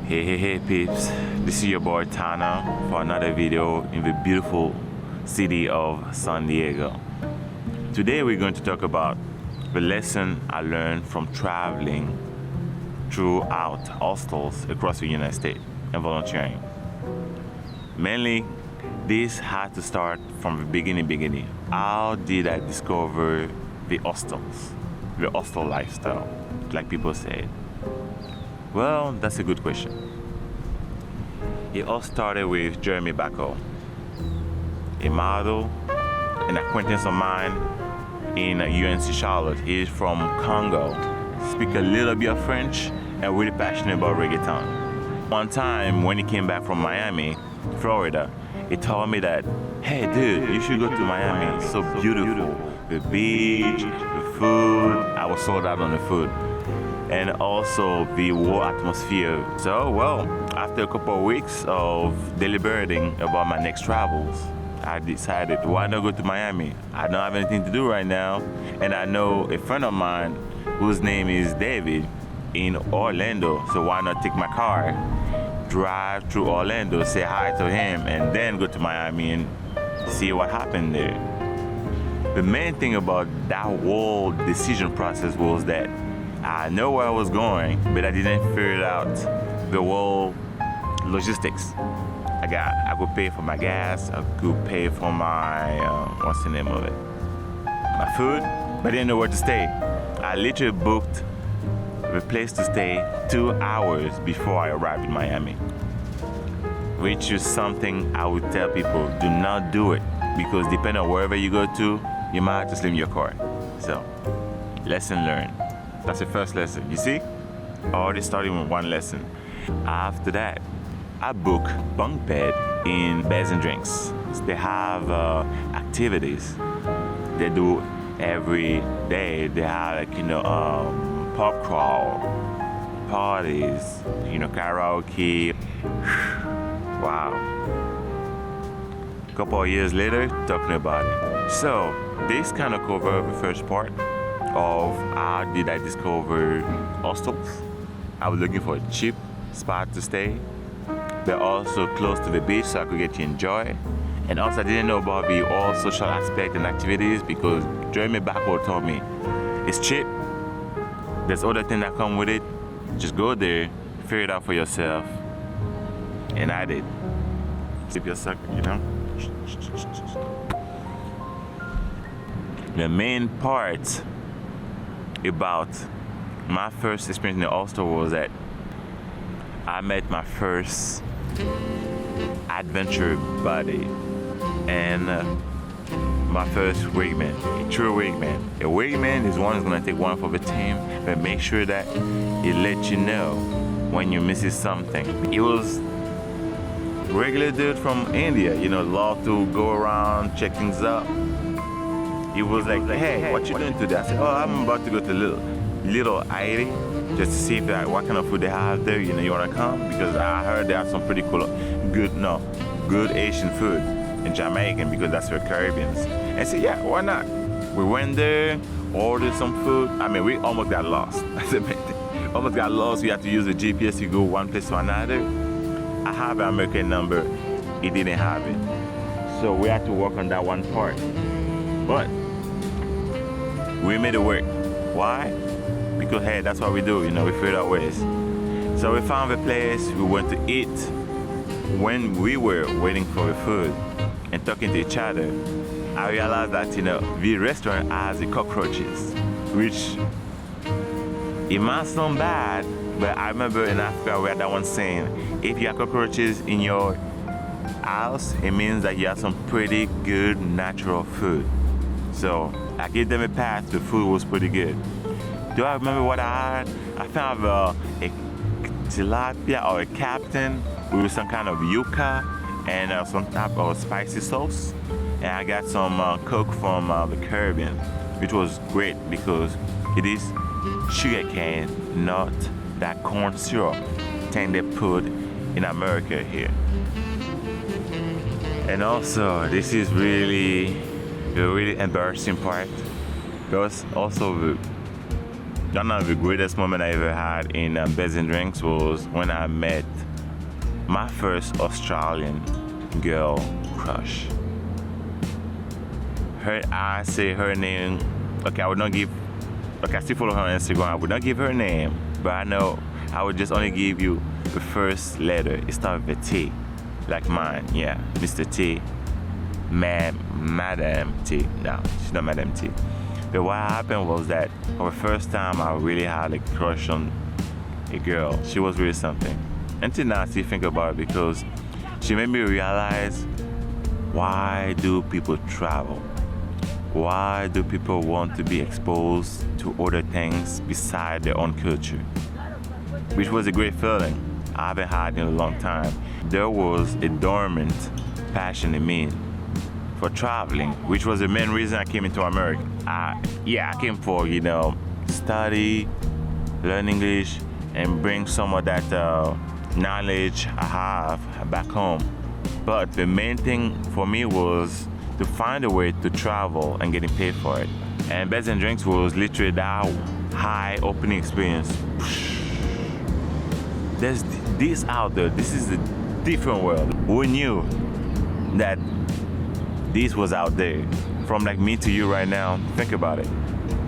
Hey peeps, this is your boy Tana for another video in the beautiful city of San Diego. Today we're going to talk about the lesson I learned from traveling throughout hostels across the United States and volunteering. Mainly, this had to start from the beginning. How did I discover the hostels, the hostel lifestyle, like people say? Well, that's a good question. It all started with Jeremy Bacco, a model, an acquaintance of mine in UNC Charlotte. He's from Congo, speak a little bit of French, and really passionate about reggaeton. One time when he came back from Miami, Florida, he told me that, hey dude, you should go to Miami, it's so beautiful. The beach, the food, I was sold out on the food. And also the war atmosphere. So, well, after a couple of weeks of deliberating about my next travels, I decided, why not go to Miami? I don't have anything to do right now. And I know a friend of mine whose name is David in Orlando. So why not take my car, drive through Orlando, say hi to him, and then go to Miami and see what happened there. The main thing about that whole decision process was that I know where I was going, but I didn't figure out the whole logistics. I could pay for my gas, I could pay for my, what's the name of it? My food, but I didn't know where to stay. I literally booked the place to stay 2 hours before I arrived in Miami, which is something I would tell people, do not do it, because depending on wherever you go to, you might just leave your car. So, lesson learned. That's the first lesson. You see? Already starting with one lesson. After that, I book bunk bed in Beds and Drinks. They have activities they do every day. They have pub crawl, parties, karaoke. Wow. A couple of years later, talking about it. So this kind of covered the first part of how did I discover hostels. I was looking for a cheap spot to stay, but also close to the beach so I could get to enjoy. And also I didn't know about the all social aspect and activities because Jeremy Backwell told me it's cheap. There's other things that come with it. Just go there, figure it out for yourself. And I did. Sip your sucker, The main part about my first experience in the hostel was that I met my first adventure buddy and my first wingman, a true wingman. A wingman is one who's gonna take one for the team, but make sure that he let you know when you misses something. He was a regular dude from India, love to go around, check things up. He was like, hey, what you doing today? I said, I'm about to go to Little Haiti just to see what kind of food they have there. You want to come? Because I heard they have some pretty cool, good Asian food and Jamaican because that's for Caribbeans. And I said, yeah, why not? We went there, ordered some food. I mean, we almost got lost. Almost got lost. We had to use the GPS to go one place to another. I have an American number. He didn't have it. So we had to work on that one part. But we made it work. Why? Because hey, that's what we do, we figured out ways. So we found the place, we went to eat. When we were waiting for the food and talking to each other, I realized that the restaurant has the cockroaches, which it might sound bad, but I remember in Africa we had that one saying, if you have cockroaches in your house, it means that you have some pretty good natural food. So I gave them a pass, the food was pretty good. Do I remember what I had? I found a tilapia or a captain with some kind of yuca and some type of spicy sauce. And I got some Coke from the Caribbean, which was great because it is sugarcane, not that corn syrup thing they put in America here. And also, this is really the really embarrassing part because also One of the greatest moments I ever had in Beds and Drinks was when I met my first Australian girl crush. I say her name. Okay, I would not give. Okay, I still follow her on Instagram. I would not give her name, but I know I would just only give you the first letter. It starts with a T, like mine. Yeah, Mr. T. Madam T. No, she's not Madam T. But what happened was that for the first time I really had a crush on a girl. She was really something. Until now I still think about it because she made me realize, why do people travel? Why do people want to be exposed to other things beside their own culture? Which was a great feeling I haven't had in a long time. There was a dormant passion in me for traveling, which was the main reason I came into America. I came for, study, learn English, and bring some of that knowledge I have back home. But the main thing for me was to find a way to travel and getting paid for it. And Beds and Drinks was literally that high opening experience. There's this out there. This is a different world. Who knew that this was out there? From like me to you right now, think about it.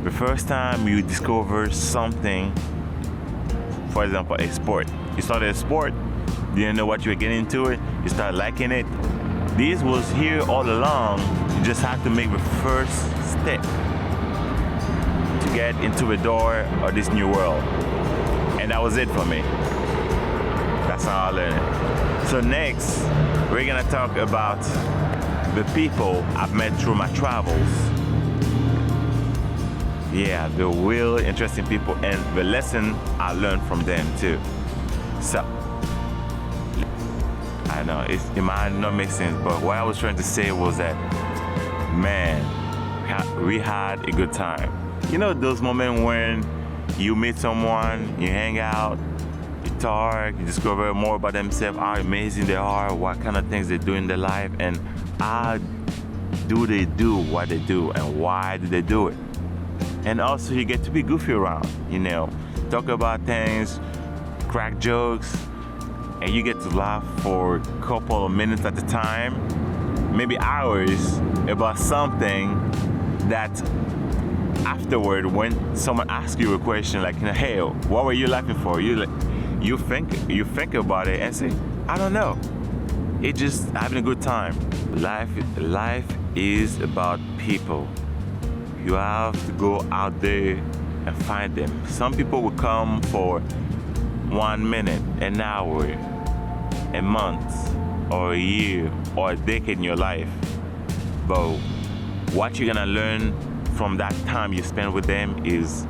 The first time you discover something, for example, a sport. You started a sport, didn't know what you were getting into it, you started liking it. This was here all along. You just had to make the first step to get into the door of this new world. And that was it for me. That's how I learned it. So next, we're gonna talk about the people I've met through my travels. Yeah, the real interesting people and the lesson I learned from them too. So, I know it might not make sense, but what I was trying to say was that, man, we had a good time. You know those moments when you meet someone, you hang out, you talk, you discover more about themselves, how amazing they are, what kind of things they do in their life, and how do they do what they do, and why do they do it. And also you get to be goofy around, talk about things, crack jokes, and you get to laugh for a couple of minutes at a time, maybe hours, about something that afterward, when someone asks you a question like, hey, what were you laughing for? You think about it and say, I don't know. It's just having a good time. Life is about people. You have to go out there and find them. Some people will come for 1 minute, an hour, a month, or a year, or a decade in your life. But what you're gonna learn from that time you spend with them is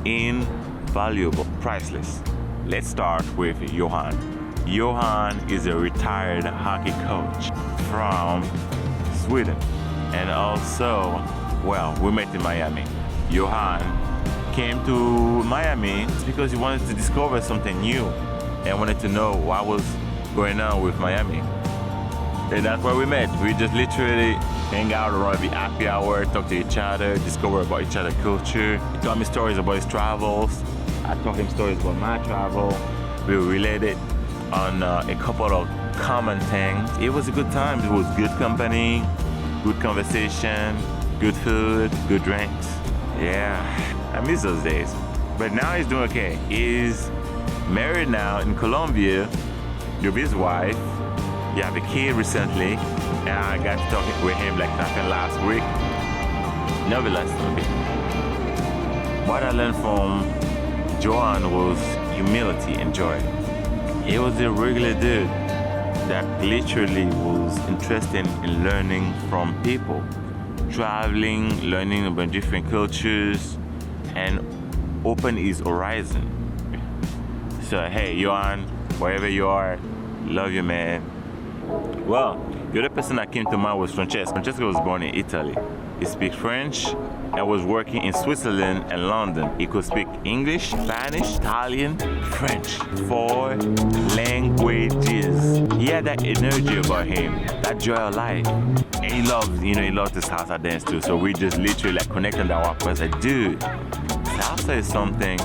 invaluable, priceless. Let's start with Johan. Johan is a retired hockey coach from Sweden. And also, we met in Miami. Johan came to Miami because he wanted to discover something new and wanted to know what was going on with Miami. And that's where we met. We just literally hang out around the happy hour, talk to each other, discover about each other's culture. He told me stories about his travels. I told him stories about my travel. We related on a couple of common things. It was a good time. It was good company, good conversation, good food, good drinks. Yeah, I miss those days. But now he's doing okay. He's married now in Colombia with his wife. He have a kid recently, and I got to talk with him like nothing last week. Nevertheless, what I learned from Johan was humility and joy. He was a regular dude that literally was interested in learning from people, traveling, learning about different cultures, and open his horizon. So hey, Johan, wherever you are, love you, man. Well, the other person that came to mind was Francesco. Francesco was born in Italy. He speaks French and was working in Switzerland and London. He could speak English, Spanish, Italian, French. 4 languages. He had that energy about him, that joy of life. And he loved, he loved his salsa dance too. So we just literally connected that up. I was like, dude, salsa is something,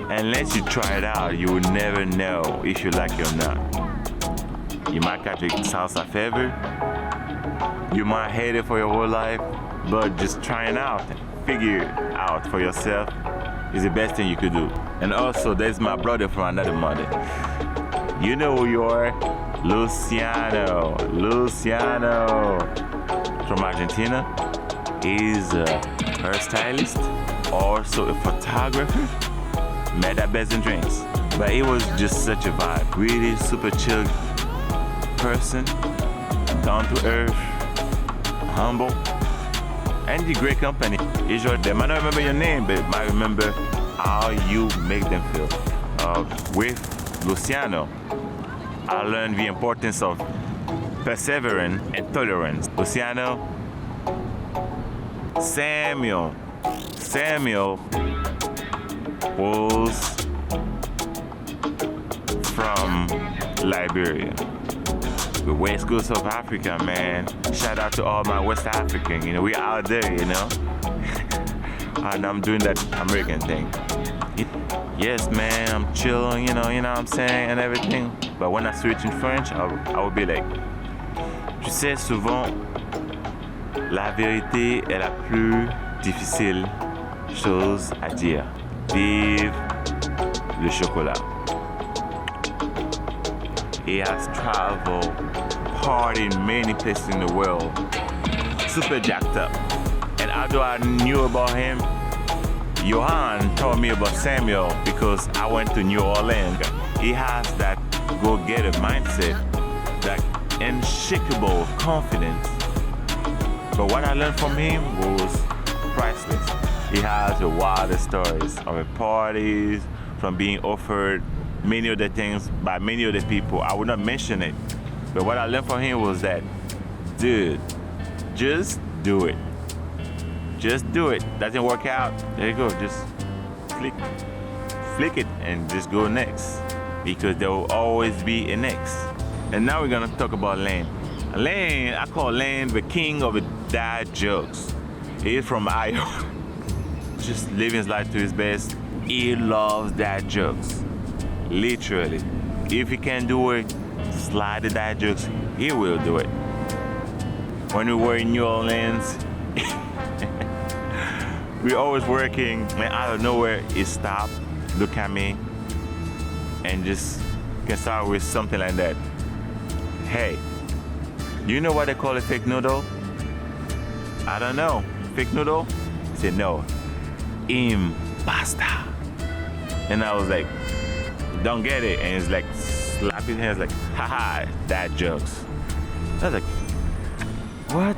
unless you try it out, you will never know if you like it or not. You might catch a salsa fever, you might hate it for your whole life, but just trying out, figure it out for yourself is the best thing you could do. And also, there's my brother from another mother. You know who you are? Luciano from Argentina. He's a hairstylist, also a photographer. Met at Beds and Drinks. But it was just such a vibe. Really super chill person, down to earth, humble, and the great company. They might not remember your name, but might remember how you make them feel. With Luciano, I learned the importance of perseverance and tolerance. Luciano, Samuel was from Liberia, the west coast of Africa, man. Shout out to all my West African, we out there, and I'm doing that American thing. Yes, man, I'm chilling, you know what I'm saying, and everything. But when I switch in French, I will be like, tu sais, souvent, la vérité est la plus difficile chose à dire. Vive le chocolat. He has traveled, partied in many places in the world, super jacked up. And although I knew about him, Johan told me about Samuel because I went to New Orleans. He has that go-getter mindset, that unshakable confidence. But what I learned from him was priceless. He has the wildest stories of the parties, from being offered many other things by many other people. I would not mention it. But what I learned from him was that, dude, just do it. Just do it. Doesn't work out, there you go. Just flick it and just go next. Because there will always be a next. And now we're gonna talk about Lane. Lane, I call Lane the king of the dad jokes. He is from Iowa. Just living his life to his best. He loves dad jokes. Literally. If he can do it, slide the dad jokes, he will do it. When we were in New Orleans, we always working, and out of nowhere, he stopped, look at me, and just can start with something like that. Hey, you know what they call a fake noodle? I don't know. Fake noodle? He said, no. Impasta. And I was like, don't get it. And he's like, slap his hands like, haha, dad jokes. I was like, what?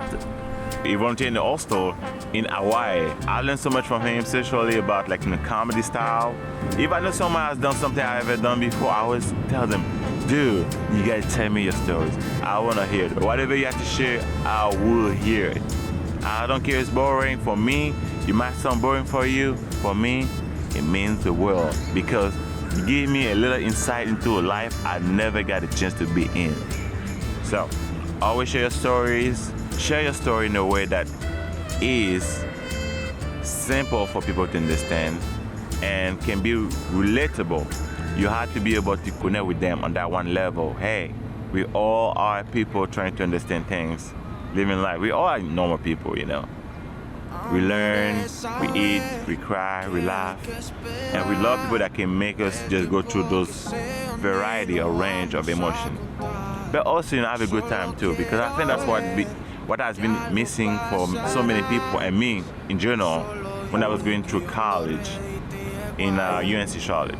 He volunteered in the HosTel in Hawaii. I learned so much from him sexually about like the comedy style. If I know someone has done something I've ever done before, I always tell them, dude, you gotta tell me your stories. I wanna hear it. Whatever you have to share, I will hear it. I don't care if it's boring. For me, it might sound boring for you. For me, it means the world because you give me a little insight into a life I never got a chance to be in. So, always share your stories. Share your story in a way that is simple for people to understand and can be relatable. You have to be able to connect with them on that one level. Hey, we all are people trying to understand things, living life. We all are normal people, We learn, we eat, we cry, we laugh, and we love people that can make us just go through those variety or range of emotion. But also, have a good time too, because I think that's what has been missing for so many people and me in general when I was going through college in UNC Charlotte.